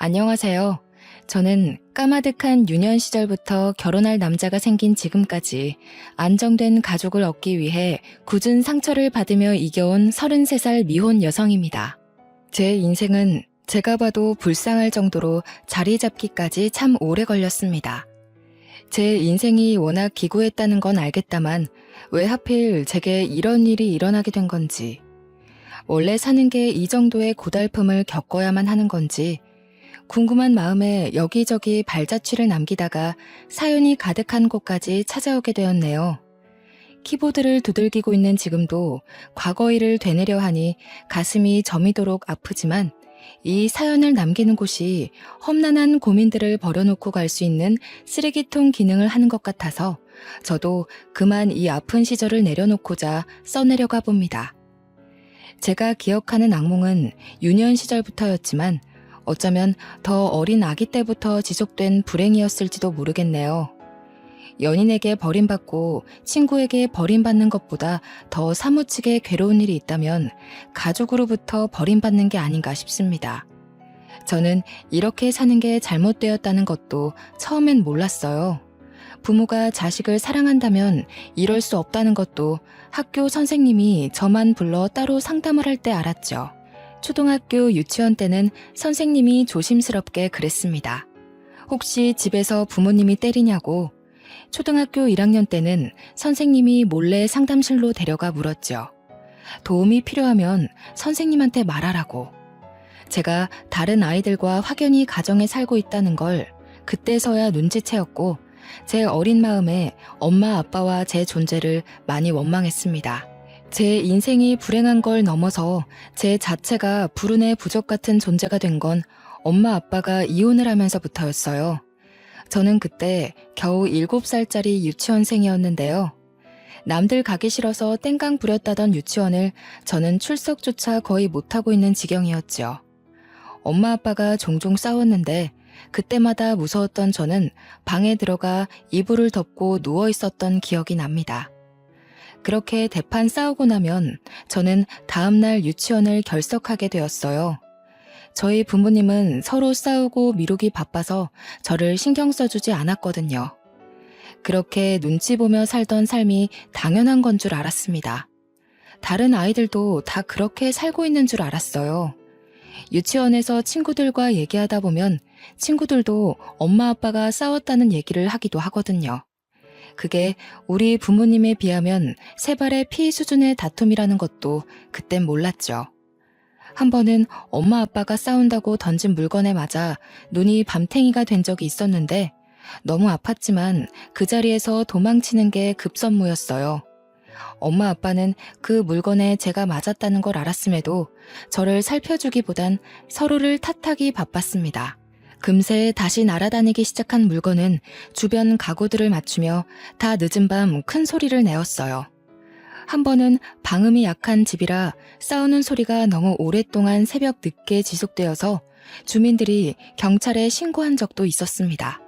안녕하세요. 저는 까마득한 유년 시절부터 결혼할 남자가 생긴 지금까지 안정된 가족을 얻기 위해 굳은 상처를 받으며 이겨온 33살 미혼 여성입니다. 제 인생은 제가 봐도 불쌍할 정도로 자리 잡기까지 참 오래 걸렸습니다. 제 인생이 워낙 기구했다는 건 알겠다만 왜 하필 제게 이런 일이 일어나게 된 건지, 원래 사는 게 이 정도의 고달픔을 겪어야만 하는 건지 궁금한 마음에 여기저기 발자취를 남기다가 사연이 가득한 곳까지 찾아오게 되었네요. 키보드를 두들기고 있는 지금도 과거 일을 되뇌려 하니 가슴이 저미도록 아프지만 이 사연을 남기는 곳이 험난한 고민들을 버려놓고 갈 수 있는 쓰레기통 기능을 하는 것 같아서 저도 그만 이 아픈 시절을 내려놓고자 써내려가 봅니다. 제가 기억하는 악몽은 유년 시절부터였지만 어쩌면 더 어린 아기 때부터 지속된 불행이었을지도 모르겠네요. 연인에게 버림받고 친구에게 버림받는 것보다 더 사무치게 괴로운 일이 있다면 가족으로부터 버림받는 게 아닌가 싶습니다. 저는 이렇게 사는 게 잘못되었다는 것도 처음엔 몰랐어요. 부모가 자식을 사랑한다면 이럴 수 없다는 것도 학교 선생님이 저만 불러 따로 상담을 할 때 알았죠. 초등학교 유치원 때는 선생님이 조심스럽게 그랬습니다. 혹시 집에서 부모님이 때리냐고. 초등학교 1학년 때는 선생님이 몰래 상담실로 데려가 물었죠. 도움이 필요하면 선생님한테 말하라고. 제가 다른 아이들과 확연히 가정에 살고 있다는 걸 그때서야 눈치채었고 제 어린 마음에 엄마 아빠와 제 존재를 많이 원망했습니다. 제 인생이 불행한 걸 넘어서 제 자체가 불운의 부적 같은 존재가 된 건 엄마 아빠가 이혼을 하면서부터였어요. 저는 그때 겨우 7살짜리 유치원생이었는데요. 남들 가기 싫어서 땡깡 부렸다던 유치원을 저는 출석조차 거의 못하고 있는 지경이었죠. 엄마 아빠가 종종 싸웠는데 그때마다 무서웠던 저는 방에 들어가 이불을 덮고 누워 있었던 기억이 납니다. 그렇게 대판 싸우고 나면 저는 다음날 유치원을 결석하게 되었어요. 저희 부모님은 서로 싸우고 미루기 바빠서 저를 신경 써주지 않았거든요. 그렇게 눈치 보며 살던 삶이 당연한 건 줄 알았습니다. 다른 아이들도 다 그렇게 살고 있는 줄 알았어요. 유치원에서 친구들과 얘기하다 보면 친구들도 엄마 아빠가 싸웠다는 얘기를 하기도 하거든요. 그게 우리 부모님에 비하면 세 발의 피 수준의 다툼이라는 것도 그땐 몰랐죠. 한 번은 엄마 아빠가 싸운다고 던진 물건에 맞아 눈이 밤탱이가 된 적이 있었는데 너무 아팠지만 그 자리에서 도망치는 게 급선무였어요. 엄마 아빠는 그 물건에 제가 맞았다는 걸 알았음에도 저를 살펴주기보단 서로를 탓하기 바빴습니다. 금세 다시 날아다니기 시작한 물건은 주변 가구들을 맞추며 다 늦은 밤 큰 소리를 내었어요. 한 번은 방음이 약한 집이라 싸우는 소리가 너무 오랫동안 새벽 늦게 지속되어서 주민들이 경찰에 신고한 적도 있었습니다.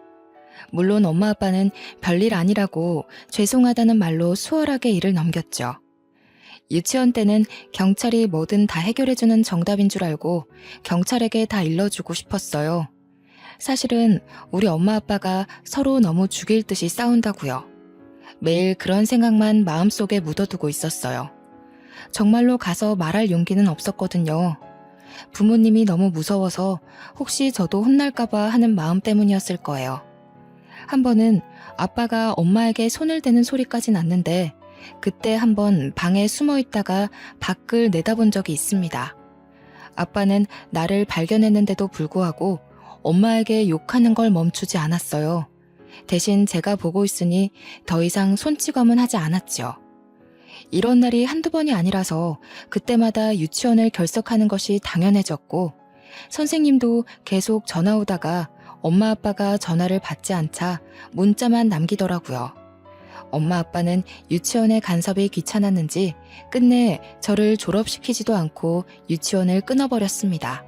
물론 엄마 아빠는 별일 아니라고 죄송하다는 말로 수월하게 일을 넘겼죠. 유치원 때는 경찰이 뭐든 다 해결해주는 정답인 줄 알고 경찰에게 다 일러주고 싶었어요. 사실은 우리 엄마 아빠가 서로 너무 죽일 듯이 싸운다고요. 매일 그런 생각만 마음속에 묻어두고 있었어요. 정말로 가서 말할 용기는 없었거든요. 부모님이 너무 무서워서 혹시 저도 혼날까봐 하는 마음 때문이었을 거예요. 한 번은 아빠가 엄마에게 손을 대는 소리까지 났는데 그때 한 번 방에 숨어 있다가 밖을 내다본 적이 있습니다. 아빠는 나를 발견했는데도 불구하고 엄마에게 욕하는 걸 멈추지 않았어요. 대신 제가 보고 있으니 더 이상 손찌검은 하지 않았죠. 이런 날이 한두 번이 아니라서 그때마다 유치원을 결석하는 것이 당연해졌고 선생님도 계속 전화 오다가 엄마 아빠가 전화를 받지 않자 문자만 남기더라고요. 엄마 아빠는 유치원의 간섭이 귀찮았는지 끝내 저를 졸업시키지도 않고 유치원을 끊어버렸습니다.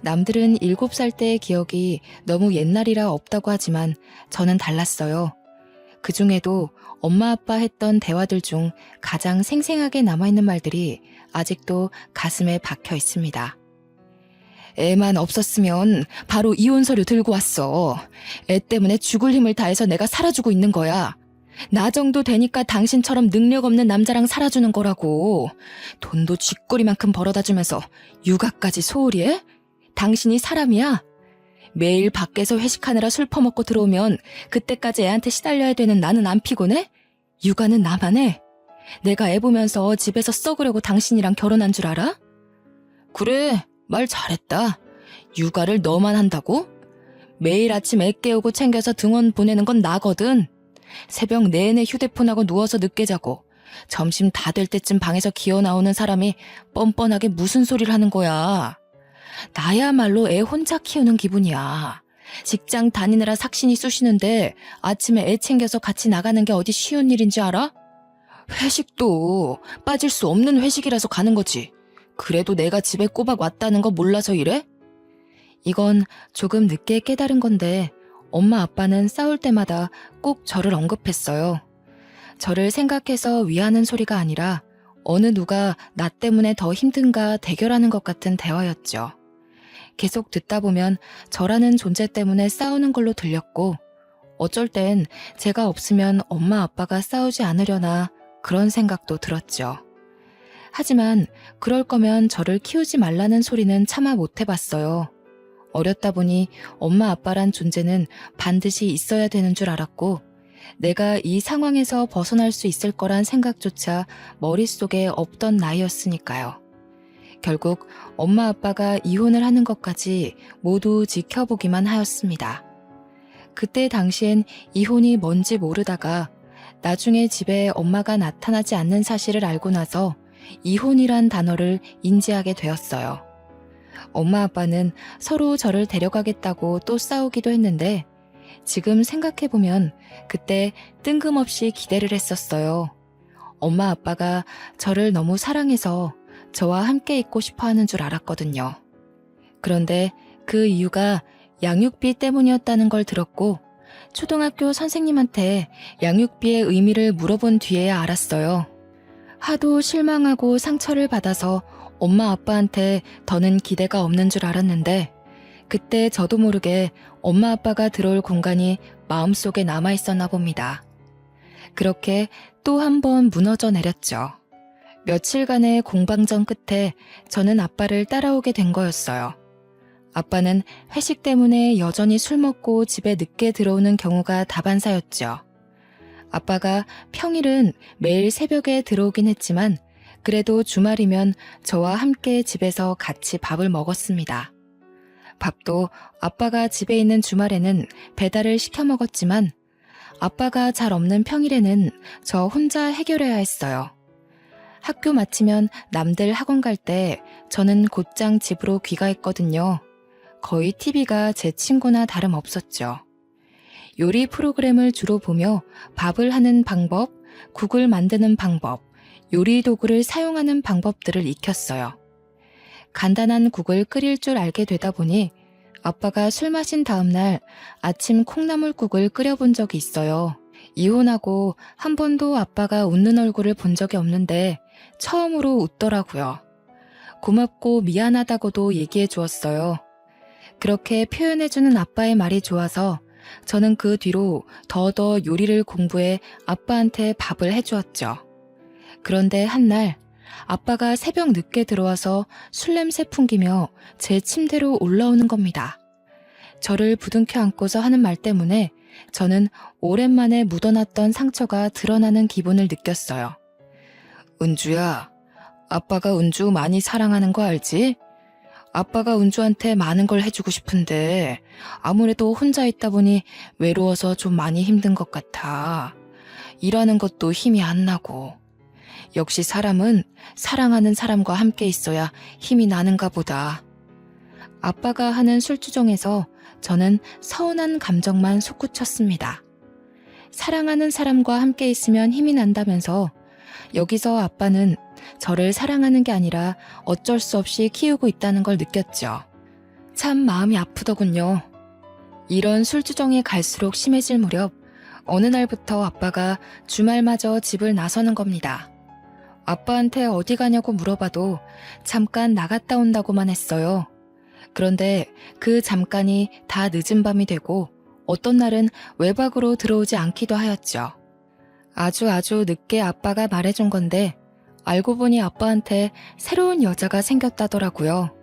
남들은 7살 때의 기억이 너무 옛날이라 없다고 하지만 저는 달랐어요. 그 중에도 엄마 아빠 했던 대화들 중 가장 생생하게 남아있는 말들이 아직도 가슴에 박혀 있습니다. 애만 없었으면 바로 이혼 서류 들고 왔어. 애 때문에 죽을 힘을 다해서 내가 살아주고 있는 거야. 나 정도 되니까 당신처럼 능력 없는 남자랑 살아주는 거라고. 돈도 쥐꼬리만큼 벌어다 주면서 육아까지 소홀히 해? 당신이 사람이야? 매일 밖에서 회식하느라 술 퍼먹고 들어오면 그때까지 애한테 시달려야 되는 나는 안 피곤해? 육아는 나만 해. 내가 애 보면서 집에서 썩으려고 당신이랑 결혼한 줄 알아? 그래, 말 잘했다. 육아를 너만 한다고? 매일 아침 애 깨우고 챙겨서 등원 보내는 건 나거든. 새벽 내내 휴대폰하고 누워서 늦게 자고 점심 다 될 때쯤 방에서 기어 나오는 사람이 뻔뻔하게 무슨 소리를 하는 거야. 나야말로 애 혼자 키우는 기분이야. 직장 다니느라 삭신이 쑤시는데 아침에 애 챙겨서 같이 나가는 게 어디 쉬운 일인지 알아? 회식도 빠질 수 없는 회식이라서 가는 거지. 그래도 내가 집에 꼬박 왔다는 거 몰라서 이래? 이건 조금 늦게 깨달은 건데 엄마 아빠는 싸울 때마다 꼭 저를 언급했어요. 저를 생각해서 위하는 소리가 아니라 어느 누가 나 때문에 더 힘든가 대결하는 것 같은 대화였죠. 계속 듣다 보면 저라는 존재 때문에 싸우는 걸로 들렸고 어쩔 땐 제가 없으면 엄마 아빠가 싸우지 않으려나 그런 생각도 들었죠. 하지만 그럴 거면 저를 키우지 말라는 소리는 차마 못 해봤어요. 어렸다 보니 엄마 아빠란 존재는 반드시 있어야 되는 줄 알았고 내가 이 상황에서 벗어날 수 있을 거란 생각조차 머릿속에 없던 나이였으니까요. 결국 엄마 아빠가 이혼을 하는 것까지 모두 지켜보기만 하였습니다. 그때 당시엔 이혼이 뭔지 모르다가 나중에 집에 엄마가 나타나지 않는 사실을 알고 나서 이혼이란 단어를 인지하게 되었어요. 엄마 아빠는 서로 저를 데려가겠다고 또 싸우기도 했는데 지금 생각해보면 그때 뜬금없이 기대를 했었어요. 엄마 아빠가 저를 너무 사랑해서 저와 함께 있고 싶어 하는 줄 알았거든요. 그런데 그 이유가 양육비 때문이었다는 걸 들었고 초등학교 선생님한테 양육비의 의미를 물어본 뒤에야 알았어요. 하도 실망하고 상처를 받아서 엄마 아빠한테 더는 기대가 없는 줄 알았는데 그때 저도 모르게 엄마 아빠가 들어올 공간이 마음속에 남아있었나 봅니다. 그렇게 또 한 번 무너져 내렸죠. 며칠간의 공방전 끝에 저는 아빠를 따라오게 된 거였어요. 아빠는 회식 때문에 여전히 술 먹고 집에 늦게 들어오는 경우가 다반사였죠. 아빠가 평일은 매일 새벽에 들어오긴 했지만 그래도 주말이면 저와 함께 집에서 같이 밥을 먹었습니다. 밥도 아빠가 집에 있는 주말에는 배달을 시켜 먹었지만 아빠가 잘 없는 평일에는 저 혼자 해결해야 했어요. 학교 마치면 남들 학원 갈 때 저는 곧장 집으로 귀가했거든요. 거의 TV가 제 친구나 다름없었죠. 요리 프로그램을 주로 보며 밥을 하는 방법, 국을 만드는 방법, 요리 도구를 사용하는 방법들을 익혔어요. 간단한 국을 끓일 줄 알게 되다 보니 아빠가 술 마신 다음 날 아침 콩나물국을 끓여본 적이 있어요. 이혼하고 한 번도 아빠가 웃는 얼굴을 본 적이 없는데 처음으로 웃더라고요. 고맙고 미안하다고도 얘기해 주었어요. 그렇게 표현해주는 아빠의 말이 좋아서 저는 그 뒤로 더더 요리를 공부해 아빠한테 밥을 해주었죠. 그런데 한날 아빠가 새벽 늦게 들어와서 술 냄새 풍기며 제 침대로 올라오는 겁니다. 저를 부둥켜 안고서 하는 말 때문에 저는 오랜만에 묻어놨던 상처가 드러나는 기분을 느꼈어요. 은주야, 아빠가 은주 많이 사랑하는 거 알지? 아빠가 은주한테 많은 걸 해주고 싶은데 아무래도 혼자 있다 보니 외로워서 좀 많이 힘든 것 같아. 일하는 것도 힘이 안 나고. 역시 사람은 사랑하는 사람과 함께 있어야 힘이 나는가 보다. 아빠가 하는 술주정에서 저는 서운한 감정만 솟구쳤습니다. 사랑하는 사람과 함께 있으면 힘이 난다면서 여기서 아빠는 저를 사랑하는 게 아니라 어쩔 수 없이 키우고 있다는 걸 느꼈죠. 참 마음이 아프더군요. 이런 술주정이 갈수록 심해질 무렵 어느 날부터 아빠가 주말마저 집을 나서는 겁니다. 아빠한테 어디 가냐고 물어봐도 잠깐 나갔다 온다고만 했어요. 그런데 그 잠깐이 다 늦은 밤이 되고 어떤 날은 외박으로 들어오지 않기도 하였죠. 아주 늦게 아빠가 말해준 건데 알고 보니 아빠한테 새로운 여자가 생겼다더라고요.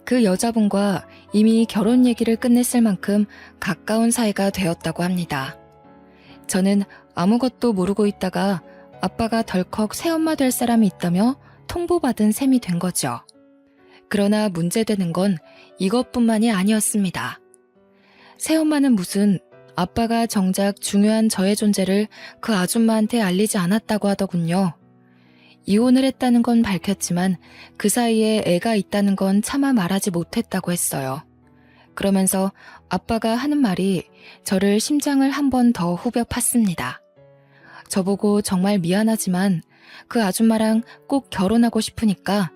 그 여자분과 이미 결혼 얘기를 끝냈을 만큼 가까운 사이가 되었다고 합니다. 저는 아무것도 모르고 있다가 아빠가 덜컥 새엄마 될 사람이 있다며 통보받은 셈이 된 거죠. 그러나 문제되는 건 이것뿐만이 아니었습니다. 새엄마는 무슨 아빠가 정작 중요한 저의 존재를 그 아줌마한테 알리지 않았다고 하더군요. 이혼을 했다는 건 밝혔지만 그 사이에 애가 있다는 건 차마 말하지 못했다고 했어요. 그러면서 아빠가 하는 말이 저를 심장을 한 번 더 후벼 팠습니다. 저보고 정말 미안하지만 그 아줌마랑 꼭 결혼하고 싶으니까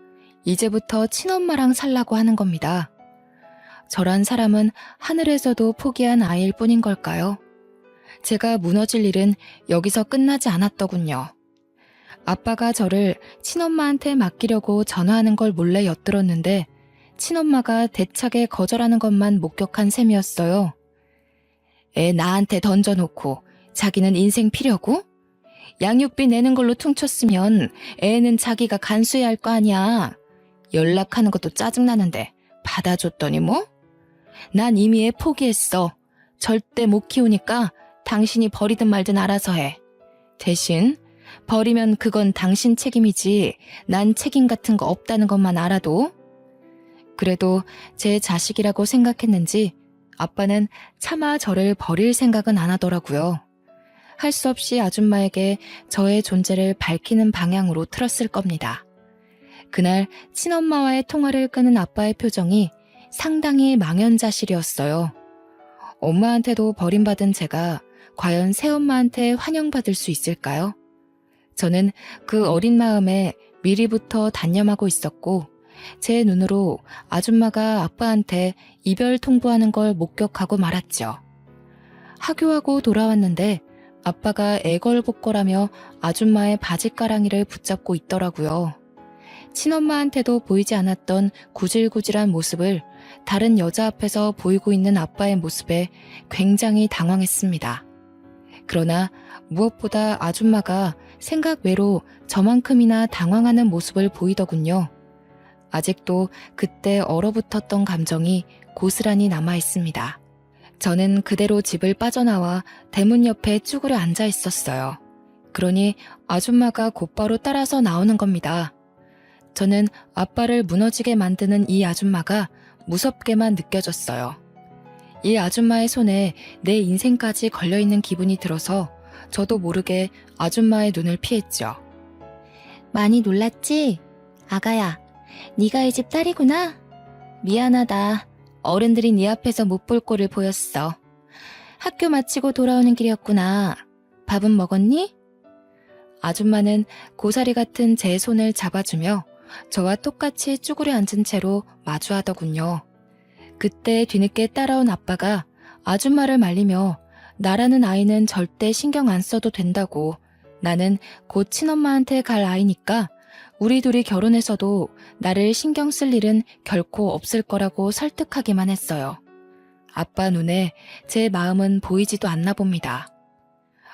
이제부터 친엄마랑 살라고 하는 겁니다. 저란 사람은 하늘에서도 포기한 아이일 뿐인 걸까요? 제가 무너질 일은 여기서 끝나지 않았더군요. 아빠가 저를 친엄마한테 맡기려고 전화하는 걸 몰래 엿들었는데 친엄마가 대차게 거절하는 것만 목격한 셈이었어요. 애 나한테 던져놓고 자기는 인생 피려고? 양육비 내는 걸로 퉁쳤으면 애는 자기가 간수해야 할 거 아니야. 연락하는 것도 짜증나는데 받아줬더니 뭐? 난 이미 애 포기했어. 절대 못 키우니까 당신이 버리든 말든 알아서 해. 대신 버리면 그건 당신 책임이지 난 책임 같은 거 없다는 것만 알아도. 그래도 제 자식이라고 생각했는지 아빠는 차마 저를 버릴 생각은 안 하더라고요. 할 수 없이 아줌마에게 저의 존재를 밝히는 방향으로 틀었을 겁니다. 그날 친엄마와의 통화를 끄는 아빠의 표정이 상당히 망연자실이었어요. 엄마한테도 버림받은 제가 과연 새엄마한테 환영받을 수 있을까요? 저는 그 어린 마음에 미리부터 단념하고 있었고 제 눈으로 아줌마가 아빠한테 이별 통보하는 걸 목격하고 말았죠. 하교하고 돌아왔는데 아빠가 애걸복걸하며 아줌마의 바짓가랑이를 붙잡고 있더라고요. 친엄마한테도 보이지 않았던 구질구질한 모습을 다른 여자 앞에서 보이고 있는 아빠의 모습에 굉장히 당황했습니다. 그러나 무엇보다 아줌마가 생각 외로 저만큼이나 당황하는 모습을 보이더군요. 아직도 그때 얼어붙었던 감정이 고스란히 남아 있습니다. 저는 그대로 집을 빠져나와 대문 옆에 쭈그려 앉아 있었어요. 그러니 아줌마가 곧바로 따라서 나오는 겁니다. 저는 아빠를 무너지게 만드는 이 아줌마가 무섭게만 느껴졌어요. 이 아줌마의 손에 내 인생까지 걸려있는 기분이 들어서 저도 모르게 아줌마의 눈을 피했죠. 많이 놀랐지? 아가야, 네가 이 집 딸이구나? 미안하다. 어른들이 네 앞에서 못 볼 꼴을 보였어. 학교 마치고 돌아오는 길이었구나. 밥은 먹었니? 아줌마는 고사리 같은 제 손을 잡아주며 저와 똑같이 쭈그려 앉은 채로 마주하더군요. 그때 뒤늦게 따라온 아빠가 아줌마를 말리며 나라는 아이는 절대 신경 안 써도 된다고, 나는 곧 친엄마한테 갈 아이니까 우리 둘이 결혼해서도 나를 신경 쓸 일은 결코 없을 거라고 설득하기만 했어요. 아빠 눈에 제 마음은 보이지도 않나 봅니다.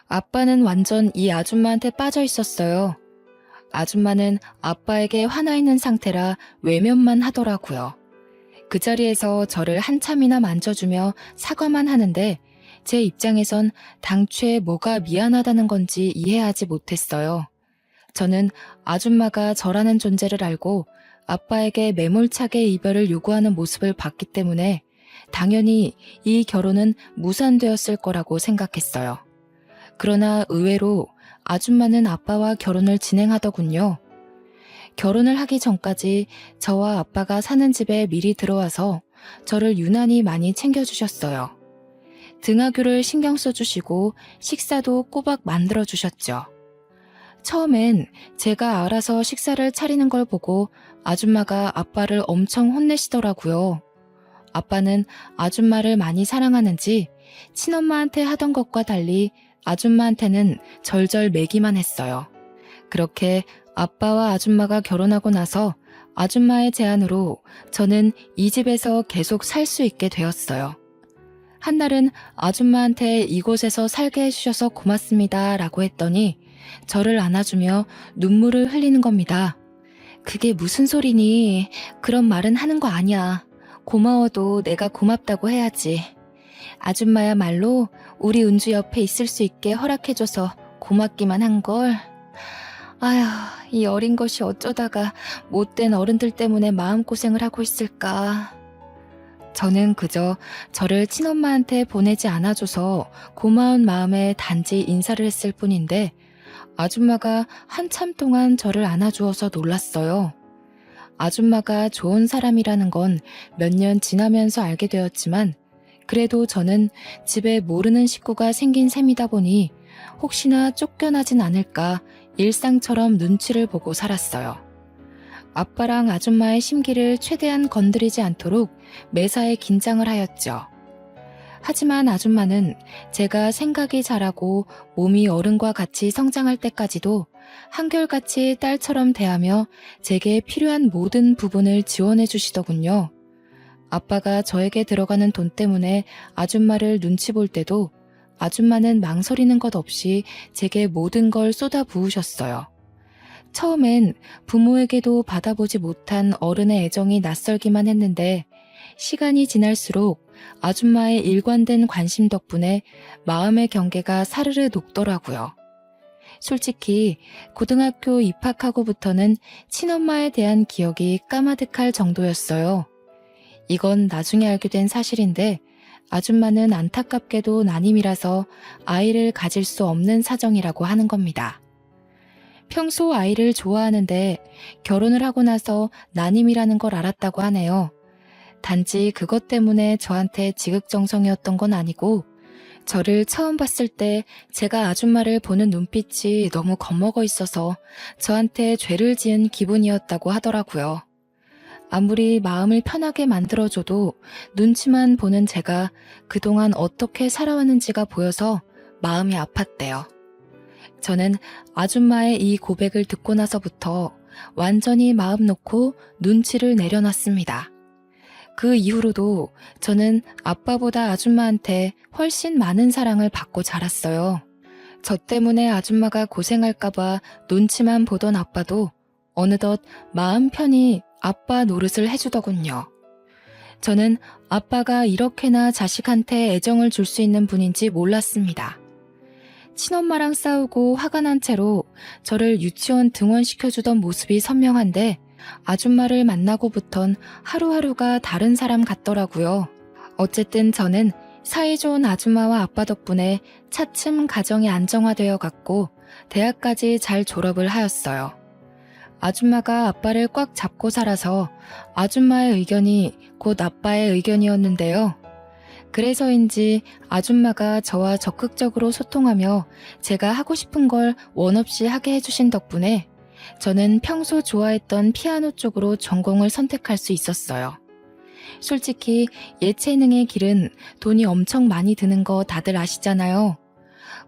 아빠는 완전 이 아줌마한테 빠져 있었어요. 아줌마는 아빠에게 화나 있는 상태라 외면만 하더라고요. 그 자리에서 저를 한참이나 만져주며 사과만 하는데 제 입장에선 당최 뭐가 미안하다는 건지 이해하지 못했어요. 저는 아줌마가 저라는 존재를 알고 아빠에게 매몰차게 이별을 요구하는 모습을 봤기 때문에 당연히 이 결혼은 무산되었을 거라고 생각했어요. 그러나 의외로 아줌마는 아빠와 결혼을 진행하더군요. 결혼을 하기 전까지 저와 아빠가 사는 집에 미리 들어와서 저를 유난히 많이 챙겨주셨어요. 등하교를 신경 써주시고 식사도 꼬박 만들어주셨죠. 처음엔 제가 알아서 식사를 차리는 걸 보고 아줌마가 아빠를 엄청 혼내시더라고요. 아빠는 아줌마를 많이 사랑하는지 친엄마한테 하던 것과 달리 아줌마한테는 절절 매기만 했어요. 그렇게 아빠와 아줌마가 결혼하고 나서 아줌마의 제안으로 저는 이 집에서 계속 살 수 있게 되었어요. 한날은 아줌마한테 이곳에서 살게 해주셔서 고맙습니다 라고 했더니 저를 안아주며 눈물을 흘리는 겁니다. 그게 무슨 소리니? 그런 말은 하는 거 아니야. 고마워도 내가 고맙다고 해야지. 아줌마야말로 우리 은주 옆에 있을 수 있게 허락해줘서 고맙기만 한걸. 아휴, 이 어린 것이 어쩌다가 못된 어른들 때문에 마음고생을 하고 있을까. 저는 그저 저를 친엄마한테 보내지 않아줘서 고마운 마음에 단지 인사를 했을 뿐인데 아줌마가 한참 동안 저를 안아주어서 놀랐어요. 아줌마가 좋은 사람이라는 건 몇 년 지나면서 알게 되었지만 그래도 저는 집에 모르는 식구가 생긴 셈이다 보니 혹시나 쫓겨나진 않을까 일상처럼 눈치를 보고 살았어요. 아빠랑 아줌마의 심기를 최대한 건드리지 않도록 매사에 긴장을 하였죠. 하지만 아줌마는 제가 생각이 자라고 몸이 어른과 같이 성장할 때까지도 한결같이 딸처럼 대하며 제게 필요한 모든 부분을 지원해 주시더군요. 아빠가 저에게 들어가는 돈 때문에 아줌마를 눈치 볼 때도 아줌마는 망설이는 것 없이 제게 모든 걸 쏟아 부으셨어요. 처음엔 부모에게도 받아보지 못한 어른의 애정이 낯설기만 했는데 시간이 지날수록 아줌마의 일관된 관심 덕분에 마음의 경계가 사르르 녹더라고요. 솔직히 고등학교 입학하고부터는 친엄마에 대한 기억이 까마득할 정도였어요. 이건 나중에 알게 된 사실인데 아줌마는 안타깝게도 난임이라서 아이를 가질 수 없는 사정이라고 하는 겁니다. 평소 아이를 좋아하는데 결혼을 하고 나서 난임이라는 걸 알았다고 하네요. 단지 그것 때문에 저한테 지극정성이었던 건 아니고 저를 처음 봤을 때 제가 아줌마를 보는 눈빛이 너무 겁먹어 있어서 저한테 죄를 지은 기분이었다고 하더라고요. 아무리 마음을 편하게 만들어줘도 눈치만 보는 제가 그동안 어떻게 살아왔는지가 보여서 마음이 아팠대요. 저는 아줌마의 이 고백을 듣고 나서부터 완전히 마음 놓고 눈치를 내려놨습니다. 그 이후로도 저는 아빠보다 아줌마한테 훨씬 많은 사랑을 받고 자랐어요. 저 때문에 아줌마가 고생할까봐 눈치만 보던 아빠도 어느덧 마음 편히 아빠 노릇을 해주더군요. 저는 아빠가 이렇게나 자식한테 애정을 줄 수 있는 분인지 몰랐습니다. 친엄마랑 싸우고 화가 난 채로 저를 유치원 등원시켜주던 모습이 선명한데 아줌마를 만나고부턴 하루하루가 다른 사람 같더라고요. 어쨌든 저는 사이좋은 아줌마와 아빠 덕분에 차츰 가정이 안정화되어 갔고 대학까지 잘 졸업을 하였어요. 아줌마가 아빠를 꽉 잡고 살아서 아줌마의 의견이 곧 아빠의 의견이었는데요. 그래서인지 아줌마가 저와 적극적으로 소통하며 제가 하고 싶은 걸 원 없이 하게 해주신 덕분에 저는 평소 좋아했던 피아노 쪽으로 전공을 선택할 수 있었어요. 솔직히 예체능의 길은 돈이 엄청 많이 드는 거 다들 아시잖아요.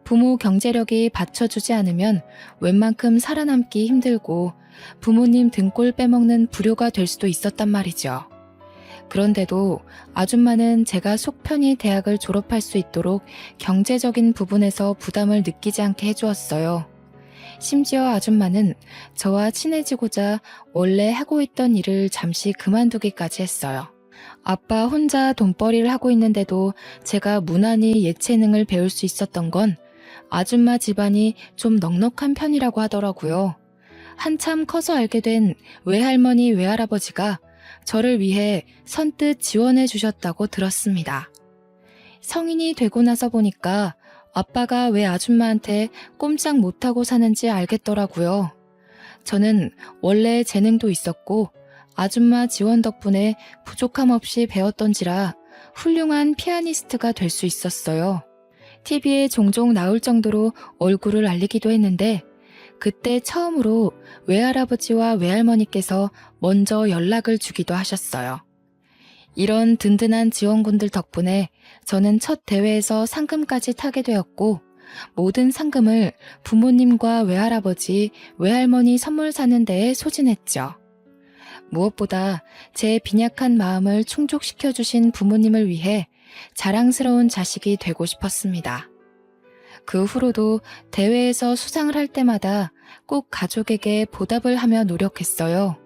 부모 경제력이 받쳐주지 않으면 웬만큼 살아남기 힘들고 부모님 등골 빼먹는 불효가 될 수도 있었단 말이죠. 그런데도 아줌마는 제가 속 편히 대학을 졸업할 수 있도록 경제적인 부분에서 부담을 느끼지 않게 해주었어요. 심지어 아줌마는 저와 친해지고자 원래 하고 있던 일을 잠시 그만두기까지 했어요. 아빠 혼자 돈벌이를 하고 있는데도 제가 무난히 예체능을 배울 수 있었던 건 아줌마 집안이 좀 넉넉한 편이라고 하더라고요. 한참 커서 알게 된 외할머니 외할아버지가 저를 위해 선뜻 지원해 주셨다고 들었습니다. 성인이 되고 나서 보니까 아빠가 왜 아줌마한테 꼼짝 못하고 사는지 알겠더라고요. 저는 원래 재능도 있었고 아줌마 지원 덕분에 부족함 없이 배웠던지라 훌륭한 피아니스트가 될 수 있었어요. TV에 종종 나올 정도로 얼굴을 알리기도 했는데 그때 처음으로 외할아버지와 외할머니께서 먼저 연락을 주기도 하셨어요. 이런 든든한 지원군들 덕분에 저는 첫 대회에서 상금까지 타게 되었고 모든 상금을 부모님과 외할아버지, 외할머니 선물 사는 데에 소진했죠. 무엇보다 제 빈약한 마음을 충족시켜주신 부모님을 위해 자랑스러운 자식이 되고 싶었습니다. 그 후로도 대회에서 수상을 할 때마다 꼭 가족에게 보답을 하며 노력했어요.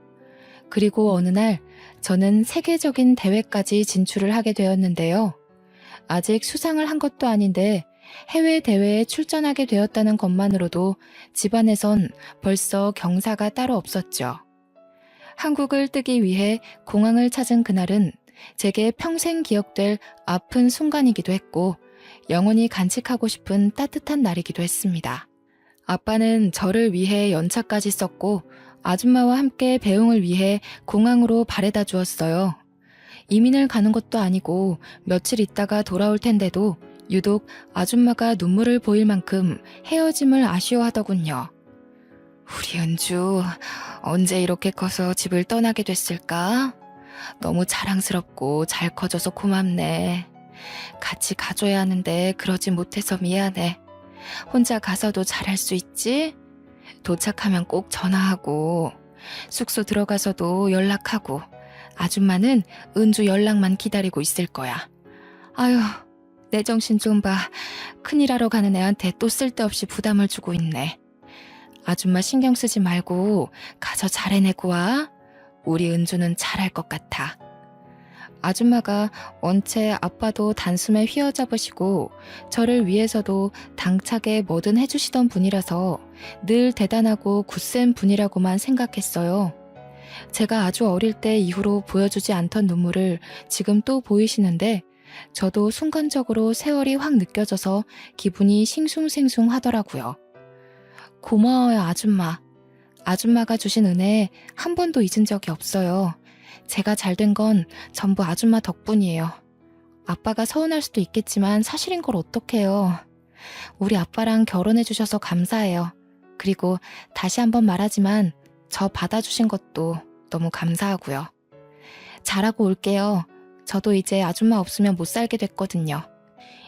그리고 어느 날 저는 세계적인 대회까지 진출을 하게 되었는데요. 아직 수상을 한 것도 아닌데 해외 대회에 출전하게 되었다는 것만으로도 집안에선 벌써 경사가 따로 없었죠. 한국을 뜨기 위해 공항을 찾은 그날은 제게 평생 기억될 아픈 순간이기도 했고 영원히 간직하고 싶은 따뜻한 날이기도 했습니다. 아빠는 저를 위해 연차까지 썼고 아줌마와 함께 배웅을 위해 공항으로 바래다 주었어요. 이민을 가는 것도 아니고 며칠 있다가 돌아올 텐데도 유독 아줌마가 눈물을 보일 만큼 헤어짐을 아쉬워하더군요. 우리 은주, 언제 이렇게 커서 집을 떠나게 됐을까? 너무 자랑스럽고 잘 커져서 고맙네. 같이 가줘야 하는데 그러지 못해서 미안해. 혼자 가서도 잘할 수 있지? 도착하면 꼭 전화하고, 숙소 들어가서도 연락하고, 아줌마는 은주 연락만 기다리고 있을 거야. 아휴, 내 정신 좀 봐. 큰일하러 가는 애한테 또 쓸데없이 부담을 주고 있네. 아줌마 신경 쓰지 말고 가서 잘 해내고 와. 우리 은주는 잘할 것 같아. 아줌마가 원체 아빠도 단숨에 휘어잡으시고 저를 위해서도 당차게 뭐든 해주시던 분이라서 늘 대단하고 굳센 분이라고만 생각했어요. 제가 아주 어릴 때 이후로 보여주지 않던 눈물을 지금 또 보이시는데 저도 순간적으로 세월이 확 느껴져서 기분이 싱숭생숭하더라고요. 고마워요, 아줌마. 아줌마가 주신 은혜 한 번도 잊은 적이 없어요. 제가 잘된 건 전부 아줌마 덕분이에요. 아빠가 서운할 수도 있겠지만 사실인 걸 어떡해요. 우리 아빠랑 결혼해 주셔서 감사해요. 그리고 다시 한번 말하지만 저 받아주신 것도 너무 감사하고요. 잘하고 올게요. 저도 이제 아줌마 없으면 못 살게 됐거든요.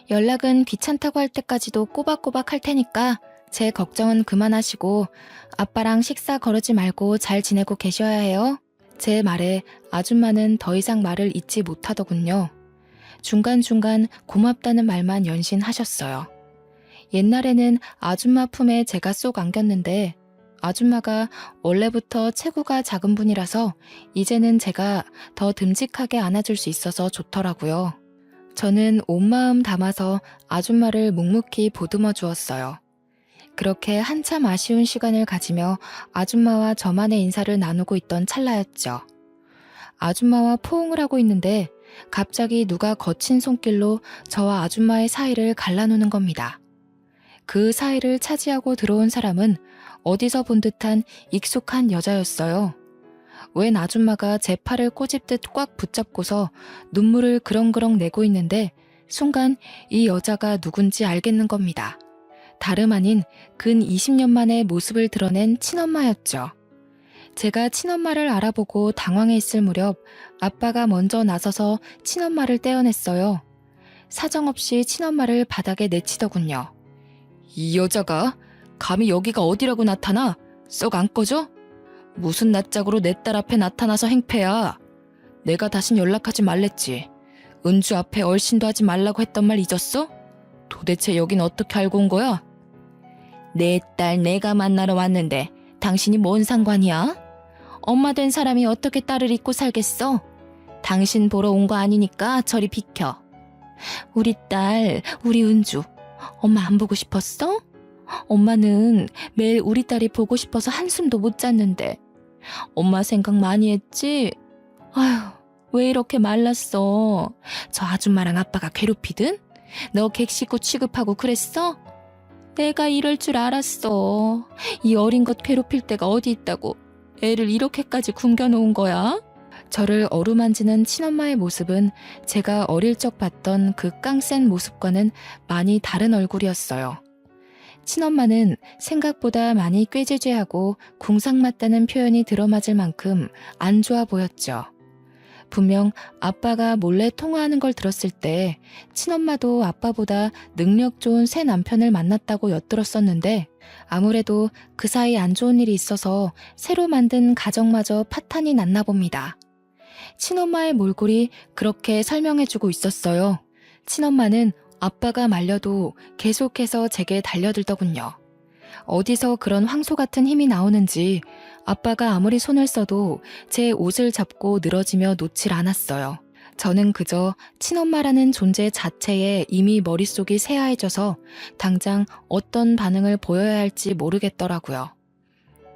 연락은 귀찮다고 할 때까지도 꼬박꼬박 할 테니까 제 걱정은 그만하시고 아빠랑 식사 거르지 말고 잘 지내고 계셔야 해요. 제 말에 아줌마는 더 이상 말을 잇지 못하더군요. 중간중간 고맙다는 말만 연신하셨어요. 옛날에는 아줌마 품에 제가 쏙 안겼는데 아줌마가 원래부터 체구가 작은 분이라서 이제는 제가 더 듬직하게 안아줄 수 있어서 좋더라고요. 저는 온 마음 담아서 아줌마를 묵묵히 보듬어 주었어요. 그렇게 한참 아쉬운 시간을 가지며 아줌마와 저만의 인사를 나누고 있던 찰나였죠. 아줌마와 포옹을 하고 있는데 갑자기 누가 거친 손길로 저와 아줌마의 사이를 갈라놓는 겁니다. 그 사이를 차지하고 들어온 사람은 어디서 본 듯한 익숙한 여자였어요. 웬 아줌마가 제 팔을 꼬집듯 꽉 붙잡고서 눈물을 그렁그렁 내고 있는데 순간 이 여자가 누군지 알겠는 겁니다. 다름 아닌 근 20년 만에 모습을 드러낸 친엄마였죠. 제가 친엄마를 알아보고 당황해 있을 무렵 아빠가 먼저 나서서 친엄마를 떼어냈어요. 사정없이 친엄마를 바닥에 내치더군요. 이 여자가 감히 여기가 어디라고 나타나? 썩 안 꺼져? 무슨 낯짝으로 내 딸 앞에 나타나서 행패야. 내가 다신 연락하지 말랬지. 은주 앞에 얼씬도 하지 말라고 했던 말 잊었어? 도대체 여긴 어떻게 알고 온 거야? 내 딸 내가 만나러 왔는데 당신이 뭔 상관이야? 엄마 된 사람이 어떻게 딸을 잊고 살겠어? 당신 보러 온 거 아니니까 저리 비켜. 우리 딸, 우리 은주, 엄마 안 보고 싶었어? 엄마는 매일 우리 딸이 보고 싶어서 한숨도 못 잤는데 엄마 생각 많이 했지? 아휴, 왜 이렇게 말랐어? 저 아줌마랑 아빠가 괴롭히든? 너 객식구 취급하고 그랬어? 내가 이럴 줄 알았어. 이 어린 것 괴롭힐 데가 어디 있다고 애를 이렇게까지 굶겨놓은 거야? 저를 어루만지는 친엄마의 모습은 제가 어릴 적 봤던 그 깡센 모습과는 많이 다른 얼굴이었어요. 친엄마는 생각보다 많이 꾀죄죄하고 궁상맞다는 표현이 들어맞을 만큼 안 좋아 보였죠. 분명 아빠가 몰래 통화하는 걸 들었을 때 친엄마도 아빠보다 능력 좋은 새 남편을 만났다고 엿들었었는데 아무래도 그 사이 안 좋은 일이 있어서 새로 만든 가정마저 파탄이 났나 봅니다. 친엄마의 몰골이 그렇게 설명해주고 있었어요. 친엄마는 아빠가 말려도 계속해서 제게 달려들더군요. 어디서 그런 황소 같은 힘이 나오는지 아빠가 아무리 손을 써도 제 옷을 잡고 늘어지며 놓질 않았어요. 저는 그저 친엄마라는 존재 자체에 이미 머릿속이 새하얘져서 당장 어떤 반응을 보여야 할지 모르겠더라고요.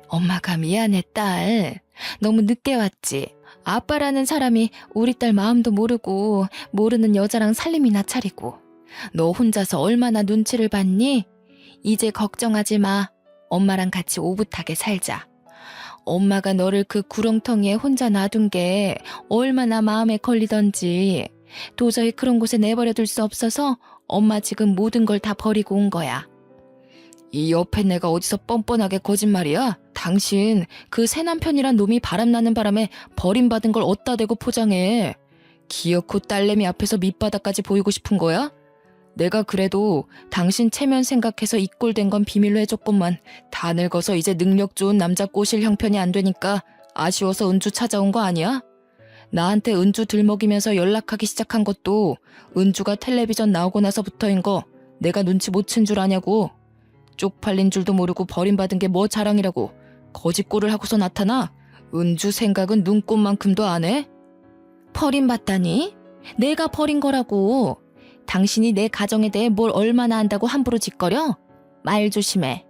엄마가 미안해, 딸. 너무 늦게 왔지. 아빠라는 사람이 우리 딸 마음도 모르고 모르는 여자랑 살림이나 차리고. 너 혼자서 얼마나 눈치를 봤니? 이제 걱정하지 마. 엄마랑 같이 오붓하게 살자. 엄마가 너를 그 구렁텅이에 혼자 놔둔 게 얼마나 마음에 걸리던지. 도저히 그런 곳에 내버려둘 수 없어서 엄마 지금 모든 걸 다 버리고 온 거야. 이 옆에 내가 어디서 뻔뻔하게 거짓말이야? 당신 그 새 남편이란 놈이 바람나는 바람에 버림받은 걸 어디다 대고 포장해. 기어코 딸내미 앞에서 밑바닥까지 보이고 싶은 거야? 내가 그래도 당신 체면 생각해서 이 꼴 된 건 비밀로 해줬건만 다 늙어서 이제 능력 좋은 남자 꼬실 형편이 안 되니까 아쉬워서 은주 찾아온 거 아니야? 나한테 은주 들먹이면서 연락하기 시작한 것도 은주가 텔레비전 나오고 나서부터인 거 내가 눈치 못 챈 줄 아냐고. 쪽팔린 줄도 모르고 버림받은 게 뭐 자랑이라고 거짓골을 하고서 나타나? 은주 생각은 눈꼽만큼도 안 해? 버림받다니? 내가 버린 거라고. 당신이 내 가정에 대해 뭘 얼마나 안다고 함부로 짓거려? 말 조심해.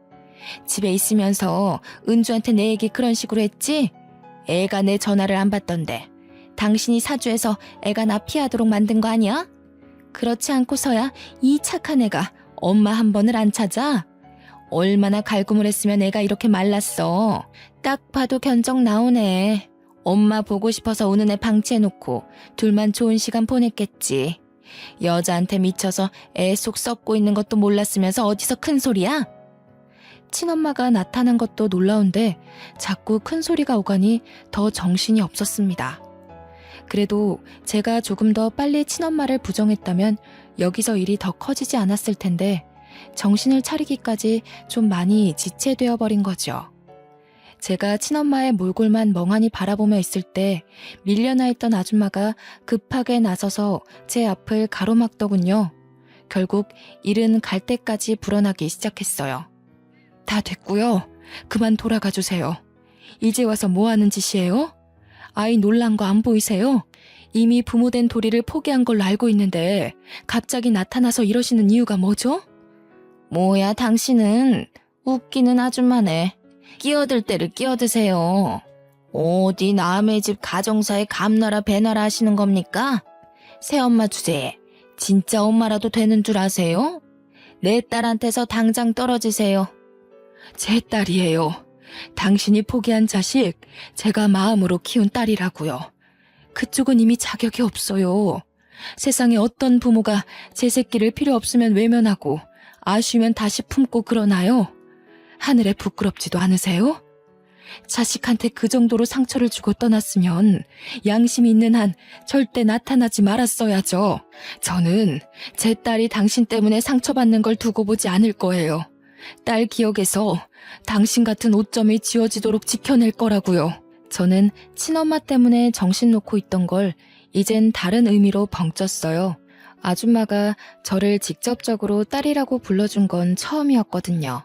집에 있으면서 은주한테 내 얘기 그런 식으로 했지? 애가 내 전화를 안 받던데 당신이 사주해서 애가 나 피하도록 만든 거 아니야? 그렇지 않고서야 이 착한 애가 엄마 한 번을 안 찾아? 얼마나 갈굼을 했으면 애가 이렇게 말랐어. 딱 봐도 견적 나오네. 엄마 보고 싶어서 오는 애 방치해놓고 둘만 좋은 시간 보냈겠지. 여자한테 미쳐서 애 속 썩고 있는 것도 몰랐으면서 어디서 큰 소리야? 친엄마가 나타난 것도 놀라운데 자꾸 큰 소리가 오가니 더 정신이 없었습니다. 그래도 제가 조금 더 빨리 친엄마를 부정했다면 여기서 일이 더 커지지 않았을 텐데 정신을 차리기까지 좀 많이 지체되어 버린 거죠. 제가 친엄마의 몰골만 멍하니 바라보며 있을 때 밀려나 있던 아줌마가 급하게 나서서 제 앞을 가로막더군요. 결국 일은 갈 때까지 불어나기 시작했어요. 다 됐고요. 그만 돌아가 주세요. 이제 와서 뭐 하는 짓이에요? 아이 놀란 거 안 보이세요? 이미 부모된 도리를 포기한 걸로 알고 있는데 갑자기 나타나서 이러시는 이유가 뭐죠? 뭐야 당신은 웃기는 아줌마네. 끼어들 때를 끼어드세요. 어디 남의 집 가정사에 감나라 배나라 하시는 겁니까? 새엄마 주제에 진짜 엄마라도 되는 줄 아세요? 내 딸한테서 당장 떨어지세요. 제 딸이에요. 당신이 포기한 자식 제가 마음으로 키운 딸이라고요. 그쪽은 이미 자격이 없어요. 세상에 어떤 부모가 제 새끼를 필요 없으면 외면하고 아쉬우면 다시 품고 그러나요? 하늘에 부끄럽지도 않으세요? 자식한테 그 정도로 상처를 주고 떠났으면 양심이 있는 한 절대 나타나지 말았어야죠. 저는 제 딸이 당신 때문에 상처받는 걸 두고 보지 않을 거예요. 딸 기억에서 당신 같은 오점이 지워지도록 지켜낼 거라고요. 저는 친엄마 때문에 정신 놓고 있던 걸 이젠 다른 의미로 벙쪘어요. 아줌마가 저를 직접적으로 딸이라고 불러준 건 처음이었거든요.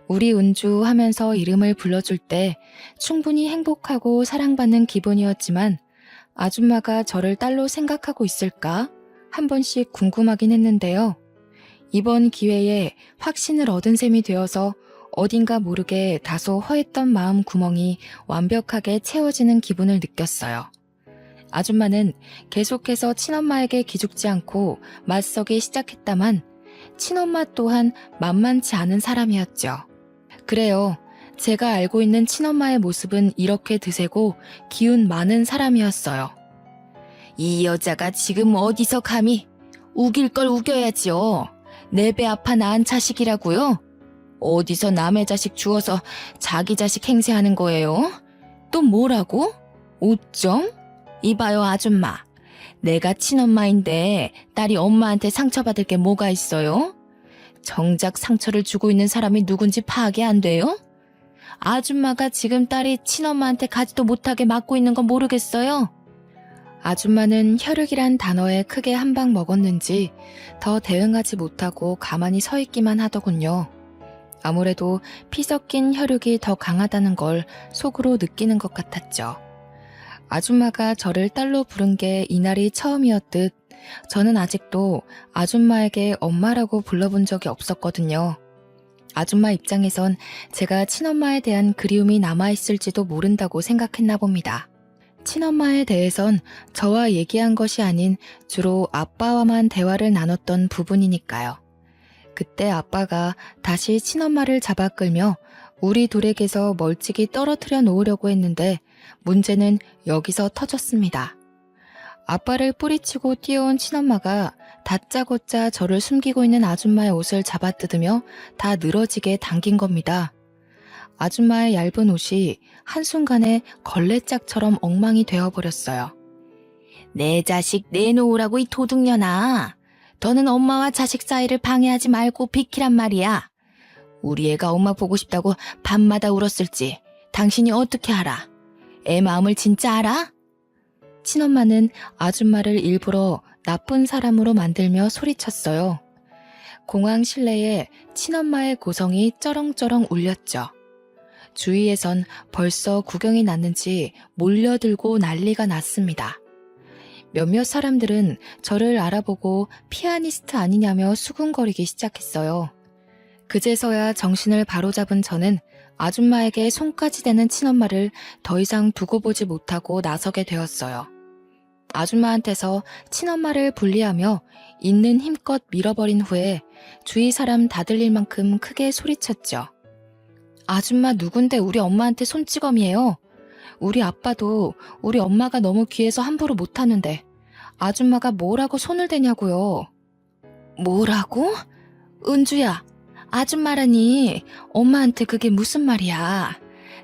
우리 은주 하면서 이름을 불러줄 때 충분히 행복하고 사랑받는 기분이었지만 아줌마가 저를 딸로 생각하고 있을까? 한 번씩 궁금하긴 했는데요. 이번 기회에 확신을 얻은 셈이 되어서 어딘가 모르게 다소 허했던 마음 구멍이 완벽하게 채워지는 기분을 느꼈어요. 아줌마는 계속해서 친엄마에게 기죽지 않고 맞서기 시작했다만 친엄마 또한 만만치 않은 사람이었죠. 그래요. 제가 알고 있는 친엄마의 모습은 이렇게 드세고 기운 많은 사람이었어요. 이 여자가 지금 어디서 감히 우길 걸 우겨야지요. 내 배 아파 낳은 자식이라고요? 어디서 남의 자식 주워서 자기 자식 행세하는 거예요? 또 뭐라고? 5점? 이봐요, 아줌마. 내가 친엄마인데 딸이 엄마한테 상처받을 게 뭐가 있어요? 정작 상처를 주고 있는 사람이 누군지 파악이 안 돼요? 아줌마가 지금 딸이 친엄마한테 가지도 못하게 맞고 있는 건 모르겠어요? 아줌마는 혈육이란 단어에 크게 한 방 먹었는지 더 대응하지 못하고 가만히 서 있기만 하더군요. 아무래도 피 섞인 혈육이 더 강하다는 걸 속으로 느끼는 것 같았죠. 아줌마가 저를 딸로 부른 게 이날이 처음이었듯 저는 아직도 아줌마에게 엄마라고 불러본 적이 없었거든요. 아줌마 입장에선 제가 친엄마에 대한 그리움이 남아있을지도 모른다고 생각했나 봅니다. 친엄마에 대해선 저와 얘기한 것이 아닌 주로 아빠와만 대화를 나눴던 부분이니까요. 그때 아빠가 다시 친엄마를 잡아 끌며 우리 둘에게서 멀찍이 떨어뜨려 놓으려고 했는데 문제는 여기서 터졌습니다. 아빠를 뿌리치고 뛰어온 친엄마가 다짜고짜 저를 숨기고 있는 아줌마의 옷을 잡아뜯으며 다 늘어지게 당긴 겁니다. 아줌마의 얇은 옷이 한순간에 걸레짝처럼 엉망이 되어버렸어요. 내 자식 내놓으라고 이 도둑년아. 너는 엄마와 자식 사이를 방해하지 말고 비키란 말이야. 우리 애가 엄마 보고 싶다고 밤마다 울었을지 당신이 어떻게 알아? 애 마음을 진짜 알아? 친엄마는 아줌마를 일부러 나쁜 사람으로 만들며 소리쳤어요. 공항 실내에 친엄마의 고성이 쩌렁쩌렁 울렸죠. 주위에선 벌써 구경이 났는지 몰려들고 난리가 났습니다. 몇몇 사람들은 저를 알아보고 피아니스트 아니냐며 수군거리기 시작했어요. 그제서야 정신을 바로잡은 저는 아줌마에게 손까지 대는 친엄마를 더 이상 두고 보지 못하고 나서게 되었어요. 아줌마한테서 친엄마를 분리하며 있는 힘껏 밀어버린 후에 주위 사람 다 들릴 만큼 크게 소리쳤죠. 아줌마 누군데 우리 엄마한테 손찌검이에요. 우리 아빠도 우리 엄마가 너무 귀해서 함부로 못하는데 아줌마가 뭐라고 손을 대냐고요. 뭐라고? 은주야, 아줌마라니 엄마한테 그게 무슨 말이야.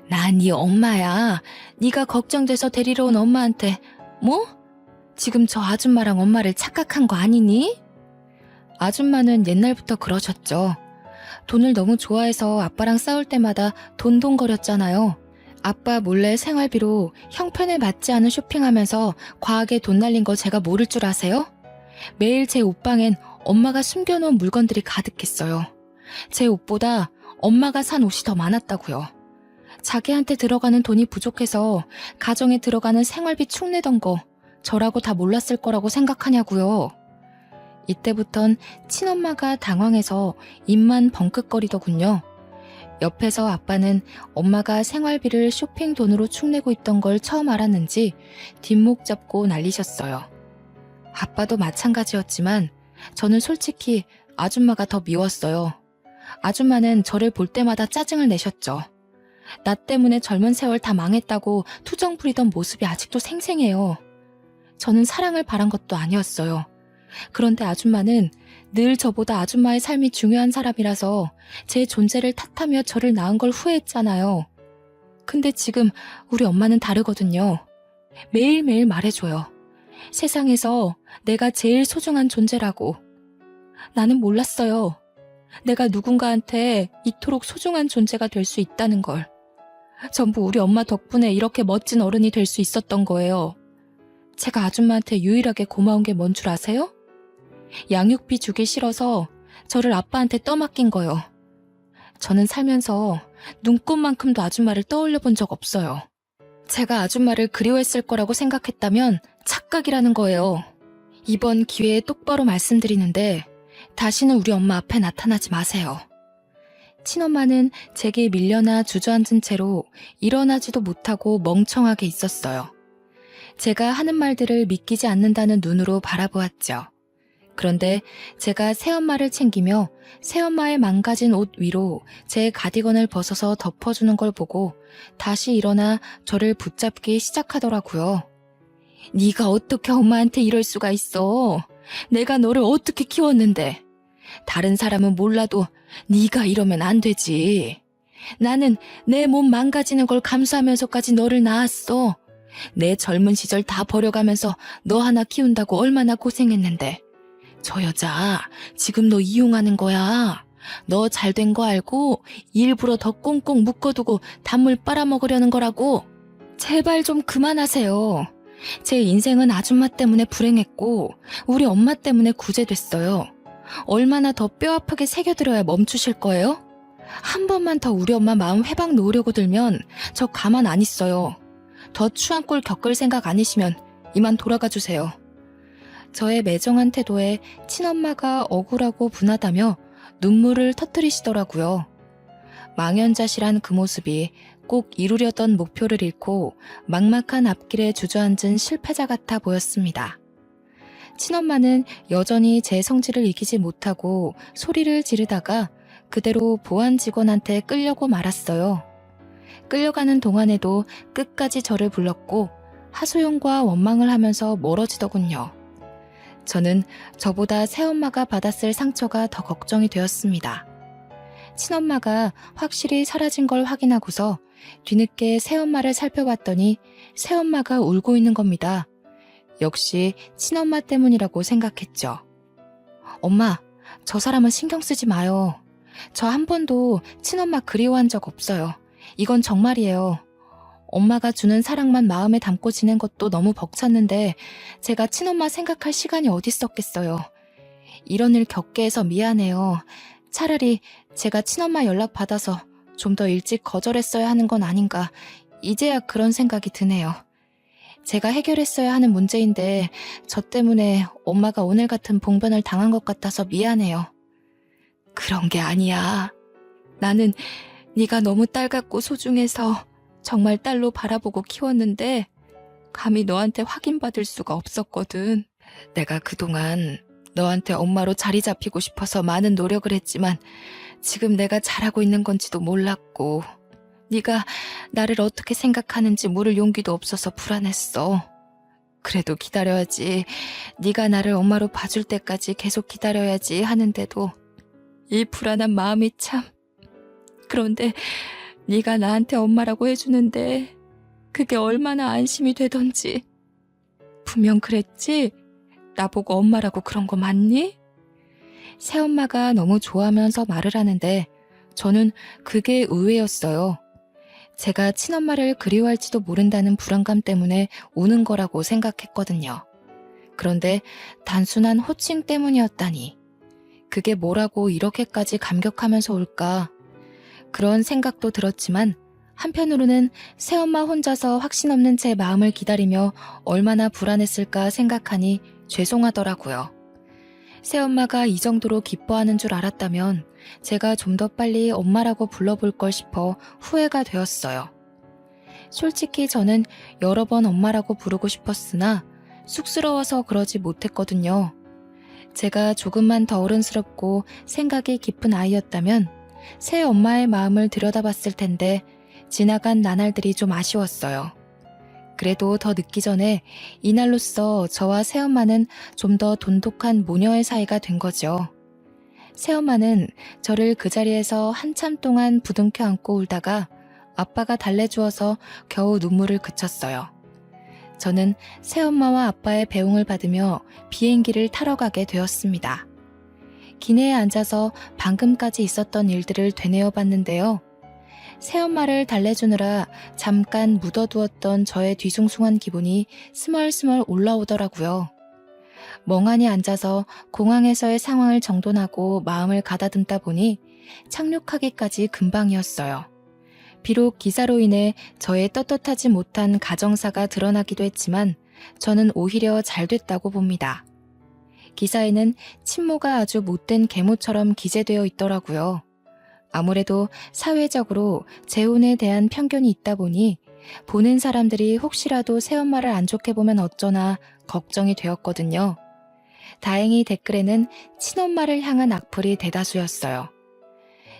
난 네 엄마야. 네가 걱정돼서 데리러 온 엄마한테 뭐? 지금 저 아줌마랑 엄마를 착각한 거 아니니? 아줌마는 옛날부터 그러셨죠. 돈을 너무 좋아해서 아빠랑 싸울 때마다 돈돈거렸잖아요. 아빠 몰래 생활비로 형편에 맞지 않은 쇼핑하면서 과하게 돈 날린 거 제가 모를 줄 아세요? 매일 제 옷방엔 엄마가 숨겨놓은 물건들이 가득했어요. 제 옷보다 엄마가 산 옷이 더 많았다고요. 자기한테 들어가는 돈이 부족해서 가정에 들어가는 생활비 축내던 거 저라고 다 몰랐을 거라고 생각하냐고요. 이때부턴 친엄마가 당황해서 입만 벙긋거리더군요. 옆에서 아빠는 엄마가 생활비를 쇼핑 돈으로 축내고 있던 걸 처음 알았는지 뒷목 잡고 난리셨어요. 아빠도 마찬가지였지만 저는 솔직히 아줌마가 더 미웠어요. 아줌마는 저를 볼 때마다 짜증을 내셨죠. 나 때문에 젊은 세월 다 망했다고 투정 부리던 모습이 아직도 생생해요. 저는 사랑을 바란 것도 아니었어요. 그런데 아줌마는 늘 저보다 아줌마의 삶이 중요한 사람이라서 제 존재를 탓하며 저를 낳은 걸 후회했잖아요. 근데 지금 우리 엄마는 다르거든요. 매일매일 말해줘요. 세상에서 내가 제일 소중한 존재라고. 나는 몰랐어요. 내가 누군가한테 이토록 소중한 존재가 될 수 있다는 걸. 전부 우리 엄마 덕분에 이렇게 멋진 어른이 될 수 있었던 거예요. 제가 아줌마한테 유일하게 고마운 게 뭔 줄 아세요? 양육비 주기 싫어서 저를 아빠한테 떠맡긴 거요. 저는 살면서 눈꽃만큼도 아줌마를 떠올려 본 적 없어요. 제가 아줌마를 그리워했을 거라고 생각했다면 착각이라는 거예요. 이번 기회에 똑바로 말씀드리는데 다시는 우리 엄마 앞에 나타나지 마세요. 친엄마는 제게 밀려나 주저앉은 채로 일어나지도 못하고 멍청하게 있었어요. 제가 하는 말들을 믿기지 않는다는 눈으로 바라보았죠. 그런데 제가 새엄마를 챙기며 새엄마의 망가진 옷 위로 제 가디건을 벗어서 덮어주는 걸 보고 다시 일어나 저를 붙잡기 시작하더라고요. 네가 어떻게 엄마한테 이럴 수가 있어? 내가 너를 어떻게 키웠는데? 다른 사람은 몰라도 네가 이러면 안 되지. 나는 내 몸 망가지는 걸 감수하면서까지 너를 낳았어. 내 젊은 시절 다 버려가면서 너 하나 키운다고 얼마나 고생했는데. 저 여자 지금 너 이용하는 거야. 너 잘된 거 알고 일부러 더 꽁꽁 묶어두고 단물 빨아먹으려는 거라고. 제발 좀 그만하세요. 제 인생은 아줌마 때문에 불행했고 우리 엄마 때문에 구제됐어요. 얼마나 더 뼈아프게 새겨들어야 멈추실 거예요? 한 번만 더 우리 엄마 마음 회방 놓으려고 들면 저 가만 안 있어요. 더 추한 꼴 겪을 생각 아니시면 이만 돌아가 주세요. 저의 매정한 태도에 친엄마가 억울하고 분하다며 눈물을 터뜨리시더라고요. 망연자실한 그 모습이 꼭 이루려던 목표를 잃고 막막한 앞길에 주저앉은 실패자 같아 보였습니다. 친엄마는 여전히 제 성질을 이기지 못하고 소리를 지르다가 그대로 보안 직원한테 끌려고 말았어요. 끌려가는 동안에도 끝까지 저를 불렀고 하소연과 원망을 하면서 멀어지더군요. 저는 저보다 새엄마가 받았을 상처가 더 걱정이 되었습니다. 친엄마가 확실히 사라진 걸 확인하고서 뒤늦게 새엄마를 살펴봤더니 새엄마가 울고 있는 겁니다. 역시 친엄마 때문이라고 생각했죠. 엄마, 저 사람은 신경 쓰지 마요. 저 한 번도 친엄마 그리워한 적 없어요. 이건 정말이에요. 엄마가 주는 사랑만 마음에 담고 지낸 것도 너무 벅찼는데 제가 친엄마 생각할 시간이 어디 있었겠어요. 이런 일 겪게 해서 미안해요. 차라리 제가 친엄마 연락 받아서 좀 더 일찍 거절했어야 하는 건 아닌가. 이제야 그런 생각이 드네요. 제가 해결했어야 하는 문제인데 저 때문에 엄마가 오늘 같은 봉변을 당한 것 같아서 미안해요. 그런 게 아니야. 나는 네가 너무 딸 같고 소중해서 정말 딸로 바라보고 키웠는데 감히 너한테 확인받을 수가 없었거든. 내가 그동안 너한테 엄마로 자리 잡히고 싶어서 많은 노력을 했지만 지금 내가 잘하고 있는 건지도 몰랐고 네가 나를 어떻게 생각하는지 물을 용기도 없어서 불안했어. 그래도 기다려야지. 네가 나를 엄마로 봐줄 때까지 계속 기다려야지 하는데도 이 불안한 마음이 참. 그런데 네가 나한테 엄마라고 해주는데 그게 얼마나 안심이 되던지. 분명 그랬지? 나보고 엄마라고 그런 거 맞니? 새엄마가 너무 좋아하면서 말을 하는데 저는 그게 의외였어요. 제가 친엄마를 그리워할지도 모른다는 불안감 때문에 우는 거라고 생각했거든요. 그런데 단순한 호칭 때문이었다니. 그게 뭐라고 이렇게까지 감격하면서 울까? 그런 생각도 들었지만 한편으로는 새엄마 혼자서 확신 없는 제 마음을 기다리며 얼마나 불안했을까 생각하니 죄송하더라고요. 새엄마가 이 정도로 기뻐하는 줄 알았다면 제가 좀 더 빨리 엄마라고 불러볼 걸 싶어 후회가 되었어요. 솔직히 저는 여러 번 엄마라고 부르고 싶었으나 쑥스러워서 그러지 못했거든요. 제가 조금만 더 어른스럽고 생각이 깊은 아이였다면 새 엄마의 마음을 들여다봤을 텐데 지나간 나날들이 좀 아쉬웠어요. 그래도 더 늦기 전에 이날로써 저와 새엄마는 좀 더 돈독한 모녀의 사이가 된 거죠. 새엄마는 저를 그 자리에서 한참 동안 부둥켜 안고 울다가 아빠가 달래주어서 겨우 눈물을 그쳤어요. 저는 새엄마와 아빠의 배웅을 받으며 비행기를 타러 가게 되었습니다. 기내에 앉아서 방금까지 있었던 일들을 되뇌어 봤는데요. 새엄마를 달래주느라 잠깐 묻어두었던 저의 뒤숭숭한 기분이 스멀스멀 올라오더라고요. 멍하니 앉아서 공항에서의 상황을 정돈하고 마음을 가다듬다 보니 착륙하기까지 금방이었어요. 비록 기사로 인해 저의 떳떳하지 못한 가정사가 드러나기도 했지만 저는 오히려 잘 됐다고 봅니다. 기사에는 친모가 아주 못된 계모처럼 기재되어 있더라고요. 아무래도 사회적으로 재혼에 대한 편견이 있다 보니 보는 사람들이 혹시라도 새엄마를 안 좋게 보면 어쩌나 걱정이 되었거든요. 다행히 댓글에는 친엄마를 향한 악플이 대다수였어요.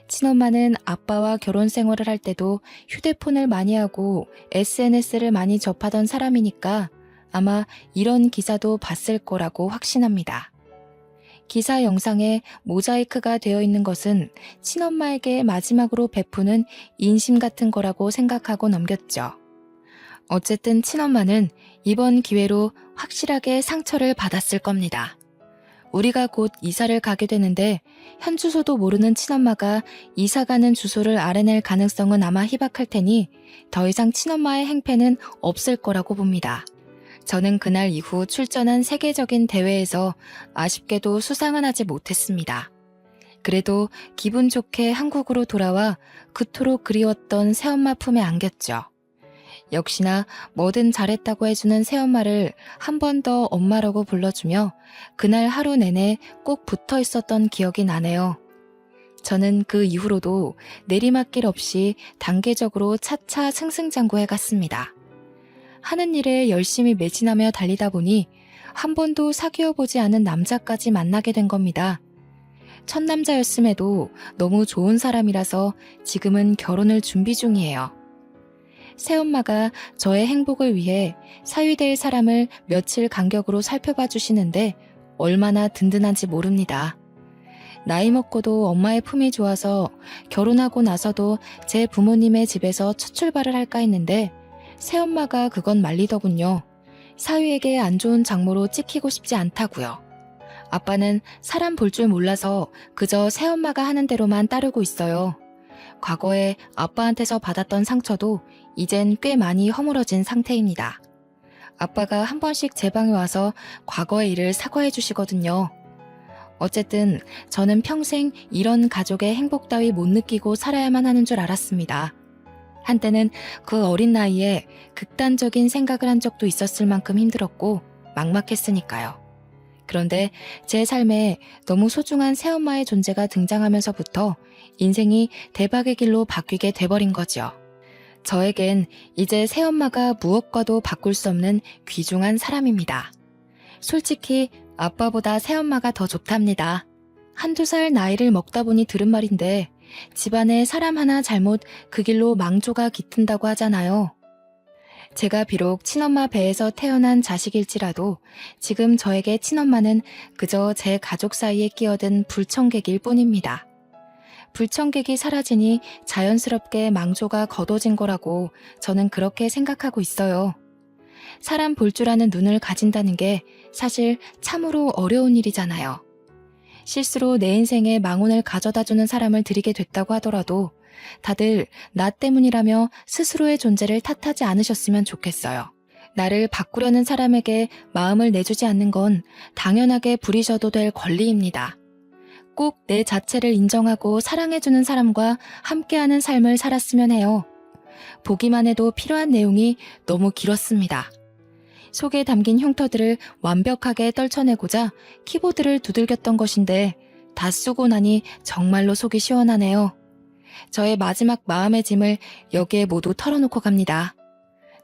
친엄마는 아빠와 결혼 생활을 할 때도 휴대폰을 많이 하고 SNS를 많이 접하던 사람이니까 아마 이런 기사도 봤을 거라고 확신합니다. 기사 영상에 모자이크가 되어 있는 것은 친엄마에게 마지막으로 베푸는 인심 같은 거라고 생각하고 넘겼죠. 어쨌든 친엄마는 이번 기회로 확실하게 상처를 받았을 겁니다. 우리가 곧 이사를 가게 되는데 현 주소도 모르는 친엄마가 이사 가는 주소를 알아낼 가능성은 아마 희박할 테니 더 이상 친엄마의 행패는 없을 거라고 봅니다. 저는 그날 이후 출전한 세계적인 대회에서 아쉽게도 수상은 하지 못했습니다. 그래도 기분 좋게 한국으로 돌아와 그토록 그리웠던 새엄마 품에 안겼죠. 역시나 뭐든 잘했다고 해주는 새엄마를 한 번 더 엄마라고 불러주며 그날 하루 내내 꼭 붙어 있었던 기억이 나네요. 저는 그 이후로도 내리막길 없이 단계적으로 차차 승승장구해 갔습니다. 하는 일에 열심히 매진하며 달리다 보니 한 번도 사귀어 보지 않은 남자까지 만나게 된 겁니다. 첫 남자였음에도 너무 좋은 사람이라서 지금은 결혼을 준비 중이에요. 새엄마가 저의 행복을 위해 사위될 사람을 며칠 간격으로 살펴봐 주시는데 얼마나 든든한지 모릅니다. 나이 먹고도 엄마의 품이 좋아서 결혼하고 나서도 제 부모님의 집에서 첫 출발을 할까 했는데 새엄마가 그건 말리더군요. 사위에게 안 좋은 장모로 찍히고 싶지 않다고요. 아빠는 사람 볼 줄 몰라서 그저 새엄마가 하는 대로만 따르고 있어요. 과거에 아빠한테서 받았던 상처도 이젠 꽤 많이 허물어진 상태입니다. 아빠가 한 번씩 제 방에 와서 과거의 일을 사과해 주시거든요. 어쨌든 저는 평생 이런 가족의 행복 따위 못 느끼고 살아야만 하는 줄 알았습니다. 한때는 그 어린 나이에 극단적인 생각을 한 적도 있었을 만큼 힘들었고 막막했으니까요. 그런데 제 삶에 너무 소중한 새엄마의 존재가 등장하면서부터 인생이 대박의 길로 바뀌게 돼버린 거죠. 저에겐 이제 새엄마가 무엇과도 바꿀 수 없는 귀중한 사람입니다. 솔직히 아빠보다 새엄마가 더 좋답니다. 한두 살 나이를 먹다 보니 들은 말인데 집안에 사람 하나 잘못 그 길로 망조가 깃든다고 하잖아요. 제가 비록 친엄마 배에서 태어난 자식일지라도 지금 저에게 친엄마는 그저 제 가족 사이에 끼어든 불청객일 뿐입니다. 불청객이 사라지니 자연스럽게 망조가 걷어진 거라고 저는 그렇게 생각하고 있어요. 사람 볼 줄 아는 눈을 가진다는 게 사실 참으로 어려운 일이잖아요. 실수로 내 인생에 망운을 가져다주는 사람을 들이게 됐다고 하더라도 다들 나 때문이라며 스스로의 존재를 탓하지 않으셨으면 좋겠어요. 나를 바꾸려는 사람에게 마음을 내주지 않는 건 당연하게 부리셔도 될 권리입니다. 꼭 내 자체를 인정하고 사랑해주는 사람과 함께하는 삶을 살았으면 해요. 보기만 해도 필요한 내용이 너무 길었습니다. 속에 담긴 흉터들을 완벽하게 떨쳐내고자 키보드를 두들겼던 것인데 다 쓰고 나니 정말로 속이 시원하네요. 저의 마지막 마음의 짐을 여기에 모두 털어놓고 갑니다.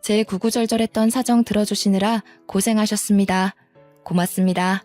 제 구구절절했던 사정 들어주시느라 고생하셨습니다. 고맙습니다.